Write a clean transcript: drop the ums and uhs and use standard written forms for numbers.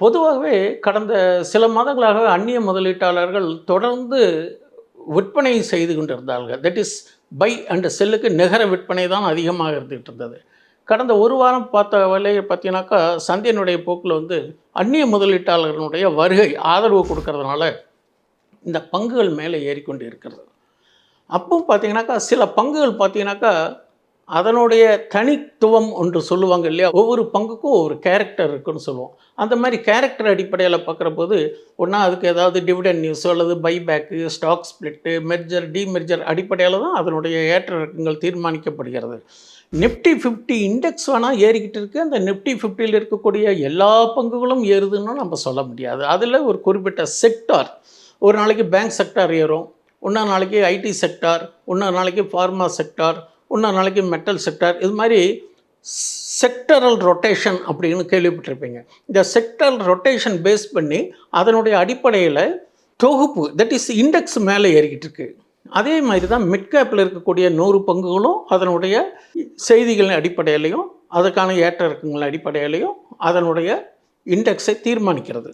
பொதுவாகவே கடந்த சில மாதங்களாக அந்நிய முதலீட்டாளர்கள் தொடர்ந்து விற்பனை செய்து கொண்டிருந்தார்கள். தட் இஸ் பை அண்ட் செல்லுக்கு நிகர விற்பனை தான் அதிகமாக இருந்துகிட்டு இருந்தது. கடந்த ஒரு வாரம் பார்த்த வேலையை பார்த்தீங்கன்னாக்கா, சந்தையினுடைய போக்கில் அந்நிய முதலீட்டாளர்களுடைய வருகை ஆதரவு கொடுக்கறதுனால இந்த பங்குகள் மேலே ஏறிக்கொண்டு இருக்கிறது. அப்பவும் பார்த்தீங்கன்னாக்கா, சில பங்குகள் பார்த்தீங்கன்னாக்கா, அதனுடைய தனித்துவம் ஒன்று சொல்லுவாங்க இல்லையா? ஒவ்வொரு பங்குக்கும் ஒவ்வொரு கேரக்டர் இருக்குன்னு சொல்லுவோம். அந்த மாதிரி கேரக்டர் அடிப்படையில் பார்க்குறபோது, ஒன்றா அதுக்கு ஏதாவது டிவிடெண்ட் நியூஸோ அல்லது buyback, stock split, merger, demerger அடிப்படையில் தான் அதனுடைய ஏற்ற இறக்கங்கள் தீர்மானிக்கப்படுகிறது. நிஃப்டி 50 இண்டெக்ஸ் வேணால் ஏறிக்கிட்டு இருக்குது. அந்த நிஃப்டி 50ல் இருக்கக்கூடிய எல்லா பங்குகளும் ஏறுதுன்னு நம்ம சொல்ல முடியாது. அதில் ஒரு குறிப்பிட்ட செக்டார், ஒரு நாளைக்கு பேங்க் செக்டார் ஏறும், இன்னொரு நாளைக்கு ஐடி செக்டார், இன்னொரு நாளைக்கு ஃபார்மா செக்டார், இன்னொரு நாளைக்கு மெட்டல் செக்டார். இது மாதிரி செக்டரல் ரொட்டேஷன் அப்படின்னு கேள்விப்பட்டிருப்பீங்க. இந்த செக்டரல் ரொட்டேஷன் பேஸ் பண்ணி அதனுடைய அடிப்படையில் தொகுப்பு, தட் இஸ் இண்டெக்ஸ் மேலே ஏறிக்கிட்டு இருக்கு. அதே மாதிரி தான் மிட் கேப்பில் இருக்கக்கூடிய 100 பங்குகளும் அதனுடைய செய்திகளின் அடிப்படையிலையும் அதுக்கான ஏற்ற இறக்கங்களின் அடிப்படையிலையும் அதனுடைய இண்டெக்ஸை தீர்மானிக்கிறது.